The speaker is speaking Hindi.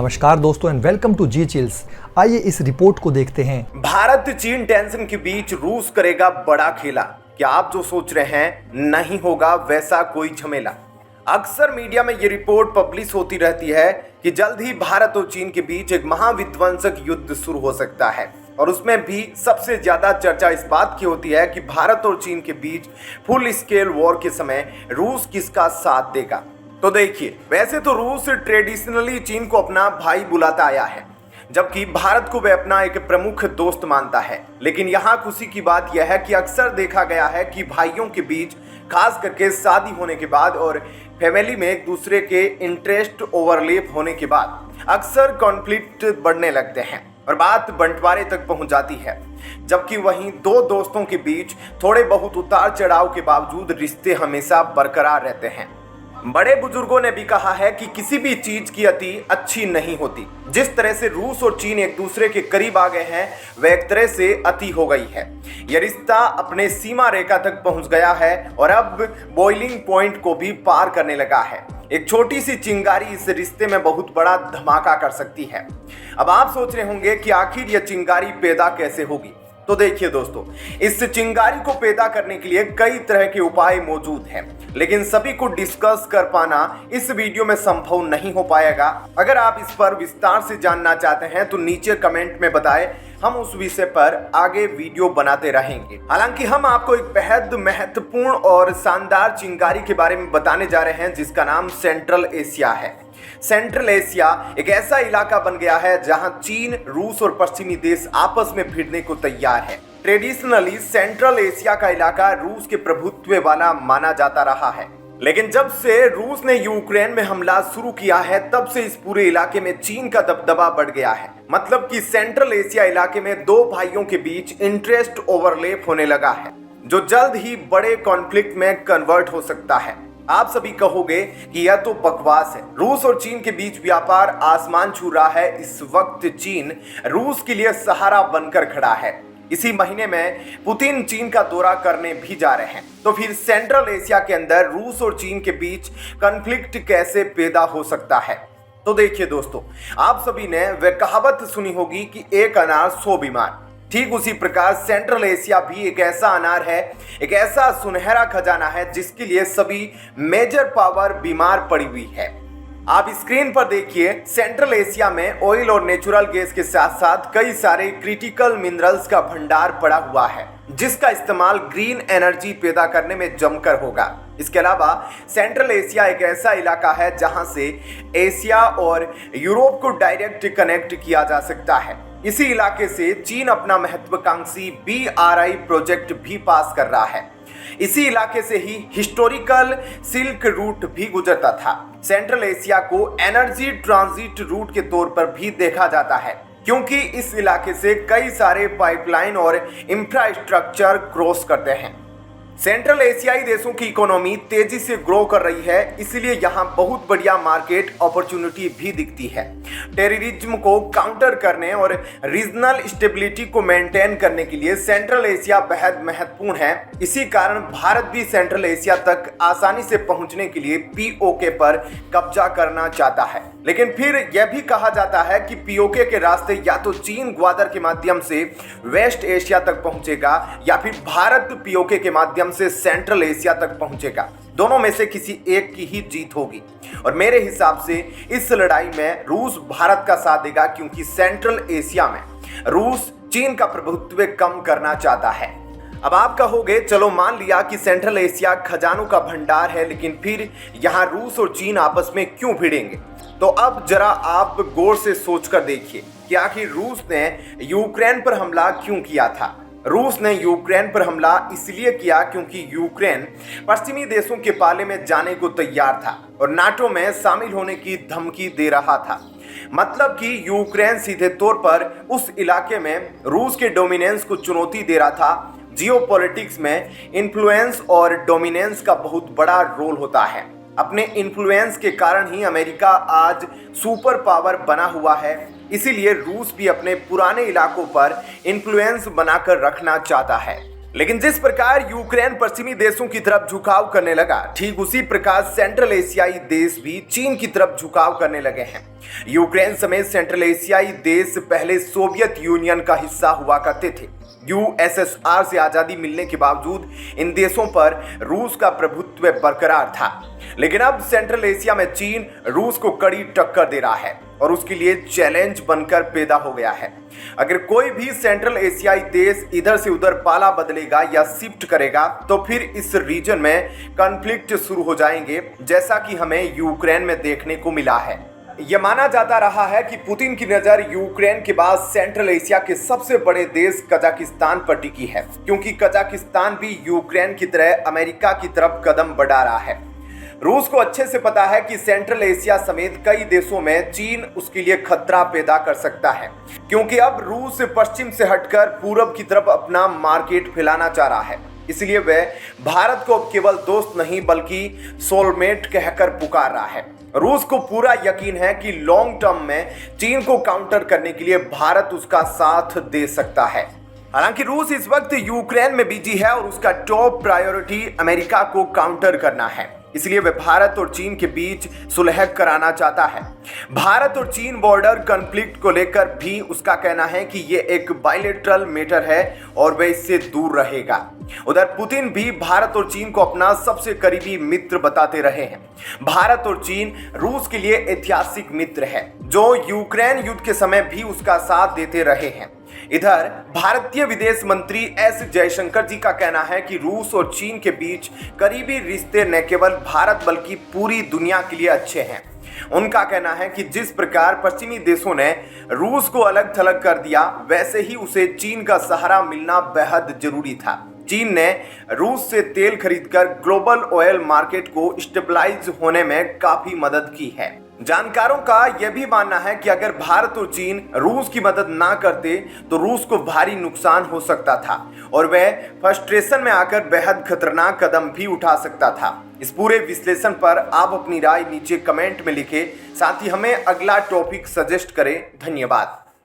नमस्कार दोस्तों and welcome to G chills. आइए इस रिपोर्ट को देखते हैं। भारत चीन टेंशन के बीच रूस करेगा बड़ा खेला। क्या आप जो सोच रहे हैं नहीं होगा वैसा कोई झमेला। अक्सर मीडिया में ये रिपोर्ट पब्लिश होती रहती है कि जल्द ही भारत और चीन के बीच एक महाविध्वंसक युद्ध शुरू हो सकता है, और उसमें भी सबसे ज्यादा चर्चा इस बात की होती है कि भारत और चीन के बीच फुल स्केल वॉर के समय रूस किसका साथ देगा। तो देखिए, वैसे तो रूस ट्रेडिशनली चीन को अपना भाई बुलाता आया है, जबकि भारत को वह अपना एक प्रमुख दोस्त मानता है। लेकिन यहाँ खुशी की बात यह है कि अक्सर देखा गया है कि भाइयों के बीच, खास करके शादी होने के बाद और फैमिली में एक दूसरे के इंटरेस्ट ओवरलैप होने के बाद अक्सर कॉन्फ्लिक्ट बढ़ने लगते हैं और बात बंटवारे तक पहुंच जाती है। जबकि वहीं दो दोस्तों के बीच थोड़े बहुत उतार चढ़ाव के बावजूद रिश्ते हमेशा बरकरार रहते हैं। बड़े बुजुर्गों ने भी कहा है कि किसी भी चीज की अति अच्छी नहीं होती। जिस तरह से रूस और चीन एक दूसरे के करीब आ गए हैं, वह एक तरह से अति हो गई है। यह रिश्ता अपने सीमा रेखा तक पहुंच गया है और अब बॉइलिंग पॉइंट को भी पार करने लगा है। एक छोटी सी चिंगारी इस रिश्ते में बहुत बड़ा धमाका कर सकती है। अब आप सोच रहे होंगे कि आखिर यह चिंगारी पैदा कैसे होगी। तो देखिए दोस्तों, इस चिंगारी को पैदा करने के लिए कई तरह के उपाय मौजूद हैं, लेकिन सभी को डिस्कस कर पाना इस वीडियो में संभव नहीं हो पाएगा। अगर आप इस पर विस्तार से जानना चाहते हैं तो नीचे कमेंट में बताएं, हम उस विषय पर आगे वीडियो बनाते रहेंगे। हालांकि हम आपको एक बेहद महत्वपूर्ण और शानदार चिंगारी के बारे में बताने जा रहे हैं, जिसका नाम सेंट्रल एशिया है। सेंट्रल एशिया एक ऐसा इलाका बन गया है जहां चीन, रूस और पश्चिमी देश आपस में भिड़ने को तैयार है। ट्रेडिशनली सेंट्रल एशिया का इलाका रूस के प्रभुत्व वाला माना जाता रहा है, लेकिन जब से रूस ने यूक्रेन में हमला शुरू किया है, तब से इस पूरे इलाके में चीन का दबदबा बढ़ गया है। मतलब कि सेंट्रल एशिया इलाके में दो भाइयों के बीच इंटरेस्ट ओवरलैप होने लगा है, जो जल्द ही बड़े कॉन्फ्लिक्ट में कन्वर्ट हो सकता है। आप सभी कहोगे कि यह तो बकवास है, रूस और चीन के बीच व्यापार आसमान छू रहा है। इस वक्त चीन रूस के लिए सहारा बनकर खड़ा है। इसी महीने में पुतिन चीन का दौरा करने भी जा रहे हैं। तो फिर सेंट्रल एशिया के अंदर रूस और चीन के बीच कॉन्फ्लिक्ट कैसे पैदा हो सकता है। तो देखिए दोस्तों, आप सभी ने वह कहावत सुनी होगी कि एक अनार 100 बीमार। ठीक उसी प्रकार सेंट्रल एशिया भी एक ऐसा अनार है, एक ऐसा सुनहरा खजाना है जिसके लिए सभी मेजर पावर बीमार पड़ी हुई है। आप स्क्रीन पर देखिए, सेंट्रल एशिया में ऑयल और नेचुरल गैस के साथ साथ कई सारे क्रिटिकल मिनरल्स का भंडार पड़ा हुआ है, जिसका इस्तेमाल ग्रीन एनर्जी पैदा करने में जमकर होगा। इसके अलावा सेंट्रल एशिया एक ऐसा इलाका है जहां से एशिया और यूरोप को डायरेक्ट कनेक्ट किया जा सकता है। इसी इलाके से चीन अपना महत्वाकांक्षी BRI प्रोजेक्ट भी पास कर रहा है। इसी इलाके से ही हिस्टोरिकल सिल्क रूट भी गुजरता था। सेंट्रल एशिया को एनर्जी ट्रांजिट रूट के तौर पर भी देखा जाता है, क्योंकि इस इलाके से कई सारे पाइपलाइन और इंफ्रास्ट्रक्चर क्रॉस करते हैं। सेंट्रल एशियाई देशों की इकोनॉमी तेजी से ग्रो कर रही है, इसलिए यहाँ बहुत बढ़िया मार्केट अपॉर्चुनिटी भी दिखती है। टेररिज्म को काउंटर करने और रीजनल स्टेबिलिटी को मेंटेन करने के लिए सेंट्रल एशिया बेहद महत्वपूर्ण है। इसी कारण भारत भी सेंट्रल एशिया तक आसानी से पहुंचने के लिए POK पर कब्जा करना चाहता है। लेकिन फिर यह भी कहा जाता है कि POK के रास्ते या तो चीन ग्वादर के माध्यम से वेस्ट एशिया तक पहुंचेगा या फिर भारत POK के माध्यम से सेंट्रल एशिया तक पहुंचेगा। दोनों में से किसी एक की ही जीत होगी, और मेरे हिसाब से इस लड़ाई में रूस भारत का साथ देगा, क्योंकि सेंट्रल एशिया में रूस चीन का प्रभुत्व कम करना चाहता है। अब आप कहोगे, चलो मान लिया कि सेंट्रल एशिया खजानों का भंडार है, लेकिन फिर यहाँ रूस और चीन आपस में क्यों भिड़ेंगे। तो अब जरा आप गौर से सोचकर देखिए कि आखिर रूस ने यूक्रेन पर हमला क्यों किया था। रूस ने यूक्रेन पर हमला इसलिए किया क्योंकि यूक्रेन पश्चिमी देशों के पाले में जाने को तैयार था और नाटो में शामिल होने की धमकी दे रहा था। मतलब कि यूक्रेन सीधे तौर पर उस इलाके में रूस के डोमिनेंस को चुनौती दे रहा था। जियोपॉलिटिक्स में इन्फ्लुएंस और डोमिनेंस का बहुत बड़ा रोल होता है। अपने इन्फ्लुएंस के कारण ही अमेरिका आज सुपर पावर बना हुआ है, इसीलिए रूस भी अपने पुराने इलाकों पर इन्फ्लुएंस बनाकर रखना चाहता है। लेकिन जिस प्रकार यूक्रेन पश्चिमी देशों की तरफ झुकाव करने लगा, ठीक उसी प्रकार सेंट्रल एशियाई देश भी चीन की तरफ झुकाव करने लगे हैं। यूक्रेन समेत सेंट्रल एशियाई देश पहले सोवियत यूनियन का हिस्सा हुआ करते थे। यूएसएसआर से आजादी मिलने के बावजूद इन देशों पर रूस का प्रभुत्व बरकरार था, लेकिन अब सेंट्रल एशिया में चीन रूस को कड़ी टक्कर दे रहा है और उसके लिए चैलेंज बनकर पैदा हो गया है। अगर कोई भी सेंट्रल एशियाई देश इधर से उधर पाला बदलेगा या शिफ्ट करेगा तो फिर इस रीजन में कॉन्फ्लिक्ट शुरू हो जाएंगे, जैसा कि हमें यूक्रेन में देखने को मिला है। यह माना जाता रहा है कि पुतिन की नजर यूक्रेन के बाद सेंट्रल एशिया के सबसे बड़े देश कजाकिस्तान पर टिकी है, क्योंकि कजाकिस्तान भी यूक्रेन की तरह अमेरिका की तरफ कदम बढ़ा रहा है। रूस को अच्छे से पता है कि सेंट्रल एशिया समेत कई देशों में चीन उसके लिए खतरा पैदा कर सकता है, क्योंकि अब रूस पश्चिम से हटकर पूरब की तरफ अपना मार्केट फैलाना चाह रहा है। इसलिए वह भारत को अब केवल दोस्त नहीं बल्कि सोलमेट कहकर पुकार रहा है। रूस को पूरा यकीन है कि लॉन्ग टर्म में चीन को काउंटर करने के लिए भारत उसका साथ दे सकता है। हालांकि रूस इस वक्त यूक्रेन में बिजी है और उसका टॉप प्रायोरिटी अमेरिका को काउंटर करना है, इसलिए वह भारत और चीन के बीच सुलह कराना चाहता है। भारत और चीन बॉर्डर कॉन्फ्लिक्ट को लेकर भी उसका कहना है कि यह एक बायलैटरल मैटर है और वह इससे दूर रहेगा। उधर पुतिन भी भारत और चीन को अपना सबसे करीबी मित्र बताते रहे हैं। भारत और चीन रूस के लिए ऐतिहासिक मित्र है, जो यूक्रेन युद्ध के समय भी उसका साथ देते रहे हैं। इधर भारतीय विदेश मंत्री एस जयशंकर जी का कहना है कि रूस और चीन के बीच करीबी रिश्ते न केवल भारत बल्कि पूरी दुनिया के लिए अच्छे हैं। उनका कहना है कि जिस प्रकार पश्चिमी देशों ने रूस को अलग थलग कर दिया, वैसे ही उसे चीन का सहारा मिलना बेहद जरूरी था। चीन ने रूस से तेल खरीदकर ग्लोबल ऑयल मार्केट को स्टेबलाइज होने में काफी मदद की है। जानकारों का यह भी मानना है कि अगर भारत और चीन रूस की मदद ना करते तो रूस को भारी नुकसान हो सकता था और वह फ्रस्ट्रेशन में आकर बेहद खतरनाक कदम भी उठा सकता था। इस पूरे विश्लेषण पर आप अपनी राय नीचे कमेंट में लिखें, साथ ही हमें अगला टॉपिक सजेस्ट करें। धन्यवाद।